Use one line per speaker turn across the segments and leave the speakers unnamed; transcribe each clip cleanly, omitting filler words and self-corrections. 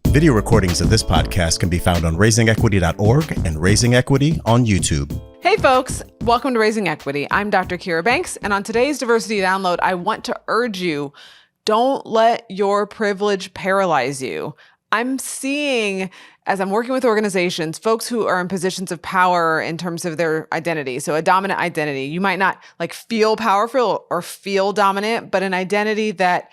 Video recordings of this podcast can be found on raisingequity.org and Raising Equity on YouTube.
Hey folks, welcome to Raising Equity. I'm DrKira Banks, and on today's Diversity Download, I want to urge you, don't let your privilege paralyze you. I'm seeing, as I'm working with organizations, folks who are in positions of power in terms of their identity. So a dominant identity. You might not feel powerful or feel dominant, but an identity that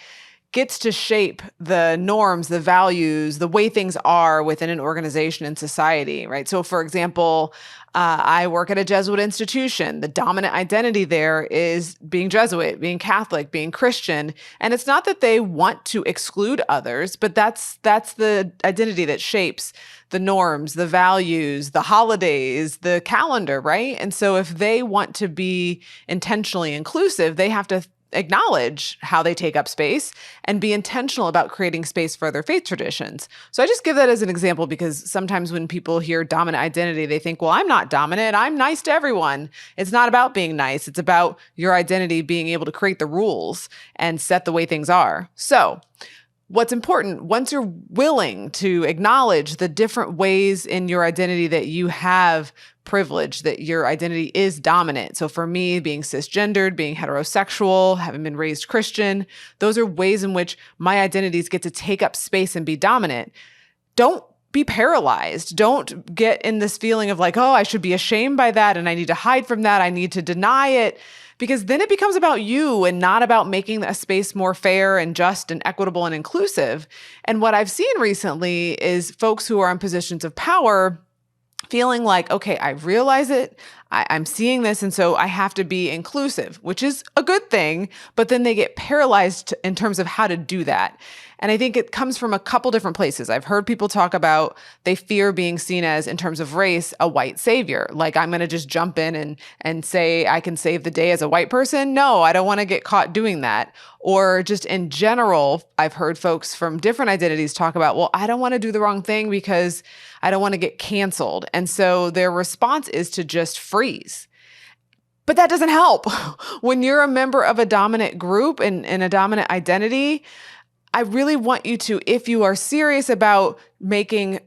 gets to shape the norms, the values, the way things are within an organization and society, right? So for example, I work at a Jesuit institution. The dominant identity there is being Jesuit, being Catholic, being Christian. And it's not that they want to exclude others, but that's the identity that shapes the norms, the values, the holidays, the calendar, right? And so if they want to be intentionally inclusive, they have to acknowledge how they take up space and be intentional about creating space for their faith traditions. So I just give that as an example because sometimes when people hear dominant identity, they think, well, I'm not dominant. I'm nice to everyone. It's not about being nice. It's about your identity being able to create the rules and set the way things are. So what's important, once you're willing to acknowledge the different ways in your identity that you have privilege, that your identity is dominant. So for me, being cisgendered, being heterosexual, having been raised Christian, those are ways in which my identities get to take up space and be dominant. Don't be paralyzed. Don't get in this feeling of oh, I should be ashamed by that and I need to hide from that. I need to deny it. Because then it becomes about you and not about making a space more fair and just and equitable and inclusive. And what I've seen recently is folks who are in positions of power feeling like, okay, I realize it, I'm seeing this, and so I have to be inclusive, which is a good thing, but then they get paralyzed in terms of how to do that. And I think it comes from a couple different places. I've heard people talk about they fear being seen as, in terms of race, a white savior. I'm going to just jump in and say I can save the day as a white person. No, I don't want to get caught doing that. Or just in general, I've heard folks from different identities talk about, well, I don't want to do the wrong thing because I don't want to get canceled. And so their response is to just freeze. But that doesn't help. When you're a member of a dominant group and a dominant identity, I really want you to, if you are serious about making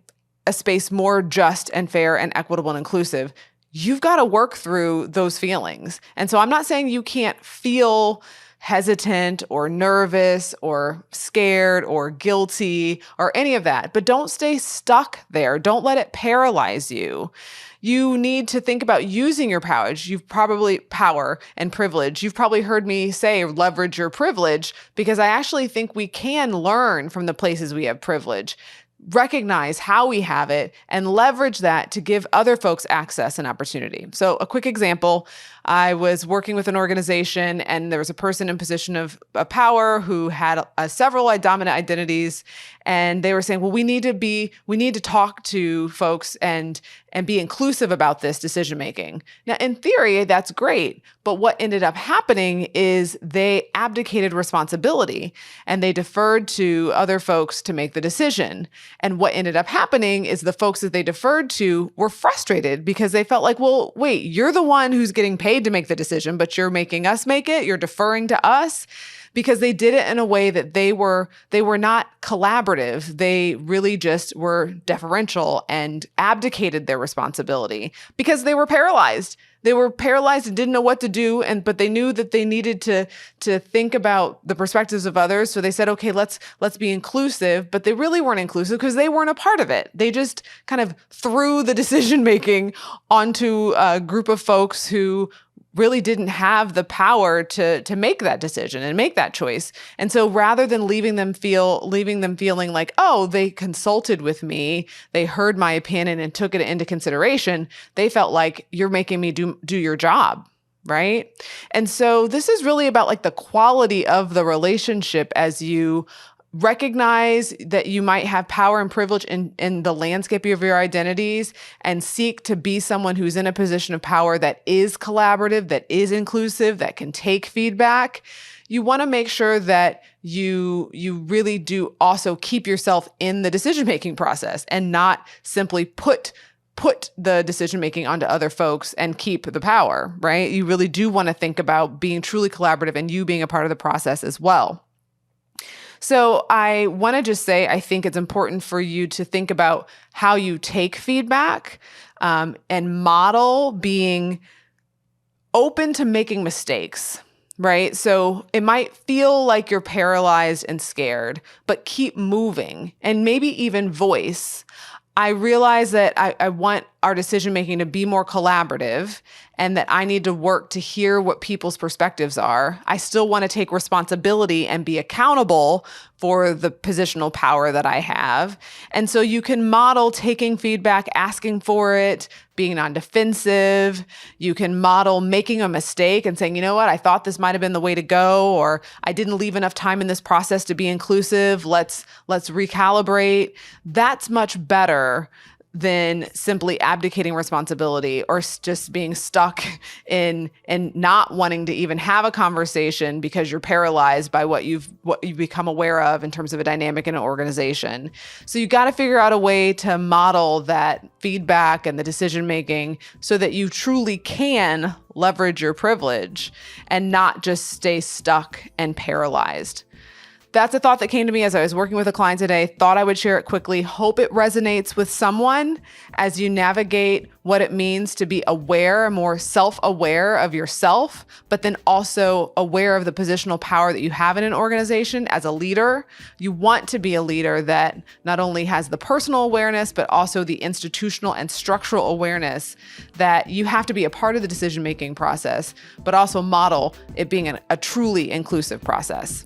a space more just and fair and equitable and inclusive, you've got to work through those feelings. And so I'm not saying you can't feel hesitant or nervous or scared or guilty or any of that, but don't stay stuck there. Don't let it paralyze you. You need to think about using your power. Power and privilege. You've probably heard me say leverage your privilege because I actually think we can learn from the places we have privilege, recognize how we have it, and leverage that to give other folks access and opportunity. So a quick example, I was working with an organization and there was a person in position of power who had several dominant identities. And they were saying, well, we need to talk to folks and be inclusive about this decision-making. Now, in theory, that's great. But what ended up happening is they abdicated responsibility and they deferred to other folks to make the decision. And what ended up happening is the folks that they deferred to were frustrated because they felt like, well, wait, you're the one who's getting paid to make the decision, but you're making us make it. You're deferring to us. Because they did it in a way that they were not collaborative. They really just were deferential and abdicated their responsibility because they were paralyzed. They were paralyzed and didn't know what to do, but they knew that they needed to think about the perspectives of others. So they said, okay, let's be inclusive, but they really weren't inclusive because they weren't a part of it. They just kind of threw the decision making onto a group of folks who really didn't have the power to make that decision and make that choice. And so rather than leaving them feeling like, oh, they consulted with me, they heard my opinion and took it into consideration, they felt like you're making me do your job. Right? And so this is really about the quality of the relationship as you recognize that you might have power and privilege in the landscape of your identities and seek to be someone who's in a position of power that is collaborative, that is inclusive, that can take feedback. You want to make sure that you really do also keep yourself in the decision-making process and not simply put the decision-making onto other folks and keep the power, right? You really do want to think about being truly collaborative and you being a part of the process as well. So I want to just say, I think it's important for you to think about how you take feedback and model being open to making mistakes, right? So it might feel like you're paralyzed and scared, but keep moving and maybe even voice. I realize that I want our decision-making to be more collaborative and that I need to work to hear what people's perspectives are. I still want to take responsibility and be accountable for the positional power that I have. And so you can model taking feedback, asking for it, being non-defensive. You can model making a mistake and saying, you know what, I thought this might have been the way to go, or I didn't leave enough time in this process to be inclusive. Let's recalibrate. That's much better than simply abdicating responsibility or just being stuck in and not wanting to even have a conversation because you're paralyzed by what you've become aware of in terms of a dynamic in an organization. So you got to figure out a way to model that feedback and the decision making so that you truly can leverage your privilege and not just stay stuck and paralyzed. That's a thought that came to me as I was working with a client today. Thought I would share it quickly. Hope it resonates with someone as you navigate what it means to be aware, more self-aware of yourself, but then also aware of the positional power that you have in an organization as a leader. You want to be a leader that not only has the personal awareness, but also the institutional and structural awareness that you have to be a part of the decision-making process, but also model it being a truly inclusive process.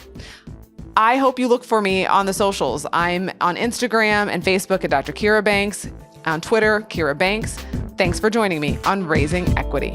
I hope you look for me on the socials. I'm on Instagram and Facebook at DrKira Banks, on Twitter, Kira Banks. Thanks for joining me on Raising Equity.